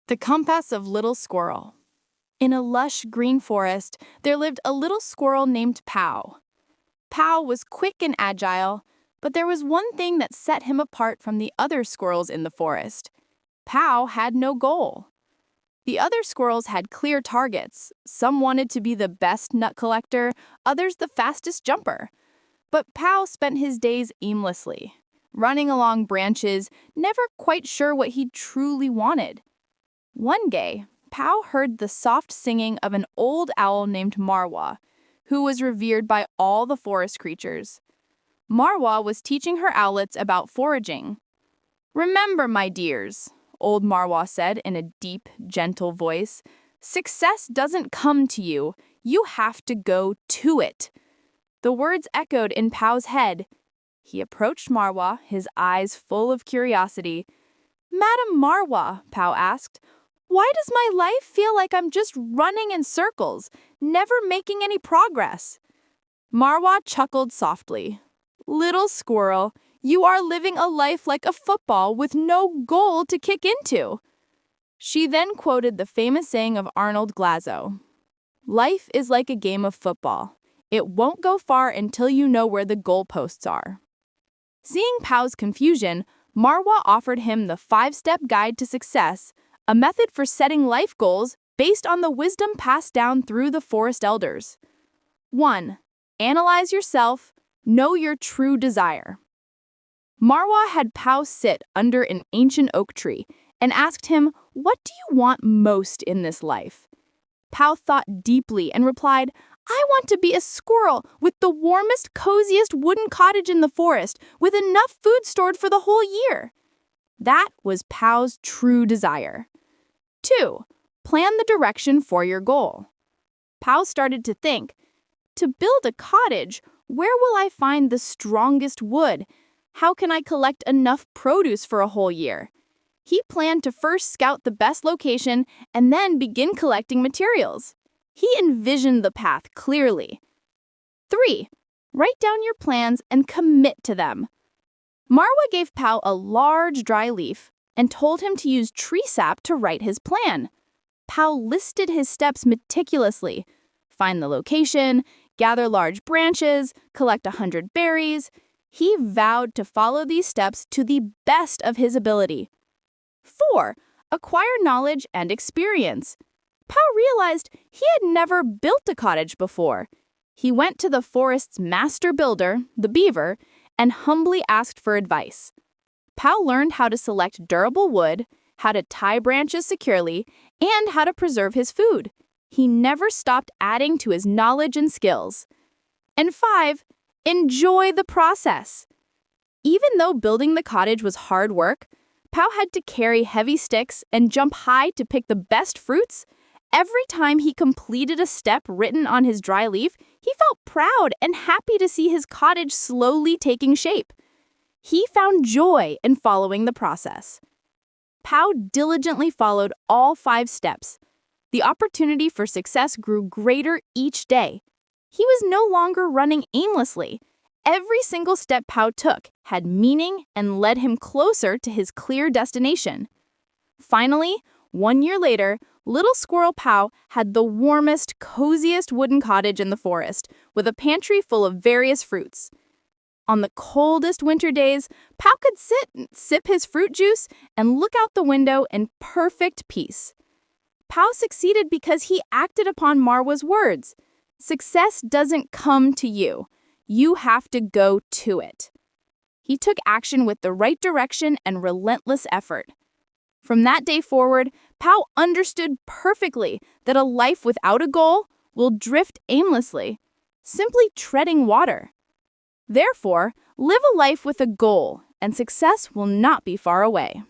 The Compass of Little Squirrel. In a lush green forest, there lived a little squirrel named Pow. Pow was quick and agile, but there was one thing that set him apart from the other squirrels in the forest. Pow had no goal. The other squirrels had clear targets. Some wanted to be the best nut collector, others the fastest jumper. But Pow spent his days aimlessly, running along branches, never quite sure what he truly wanted. One day, Pow heard the soft singing of an old owl named Marwa, who was revered by all the forest creatures. Marwa was teaching her owlets about foraging. "Remember, my dears," old Marwa said in a deep, gentle voice, "success doesn't come to you. You have to go to it." The words echoed in Pow's head. He approached Marwa, his eyes full of curiosity. "Madam Marwa," Pow asked, "why does my life feel like I'm just running in circles, never making any progress?" Marwa chuckled softly. "Little squirrel, you are living a life like a football with no goal to kick into." She then quoted the famous saying of Arnold Glazo: "Life is like a game of football. It won't go far until you know where the goalposts are." Seeing Pow's confusion, Marwa offered him the 5-step guide to success, a method for setting life goals based on the wisdom passed down through the forest elders. 1. Analyze yourself. Know your true desire. Marwa had Pow sit under an ancient oak tree and asked him, "What do you want most in this life?" Pow thought deeply and replied, "I want to be a squirrel with the warmest, coziest wooden cottage in the forest, with enough food stored for the whole year." That was Pow's true desire. 2. Plan the direction for your goal. Pow started to think, to build a cottage, where will I find the strongest wood? How can I collect enough produce for a whole year? He planned to first scout the best location and then begin collecting materials. He envisioned the path clearly. 3. Write down your plans and commit to them. Marwa gave Pow a large dry leaf and told him to use tree sap to write his plan. Pow listed his steps meticulously. Find the location, gather large branches, collect 100 berries. He vowed to follow these steps to the best of his ability. 4. Acquire knowledge and experience. Pow realized he had never built a cottage before. He went to the forest's master builder, the beaver, and humbly asked for advice. Pow learned how to select durable wood, how to tie branches securely, and how to preserve his food. He never stopped adding to his knowledge and skills. And 5, enjoy the process. Even though building the cottage was hard work, Pow had to carry heavy sticks and jump high to pick the best fruits. Every time he completed a step written on his dry leaf, he felt proud and happy to see his cottage slowly taking shape. He found joy in following the process. Pow diligently followed all 5 steps. The opportunity for success grew greater each day. He was no longer running aimlessly. Every single step Pow took had meaning and led him closer to his clear destination. Finally, 1 year later, little squirrel Pow had the warmest, coziest wooden cottage in the forest, with a pantry full of various fruits. On the coldest winter days, Pow could sit and sip his fruit juice and look out the window in perfect peace. Pow succeeded because he acted upon Marwa's words. Success doesn't come to you. You have to go to it. He took action with the right direction and relentless effort. From that day forward, Pow understood perfectly that a life without a goal will drift aimlessly, simply treading water. Therefore, live a life with a goal, and success will not be far away.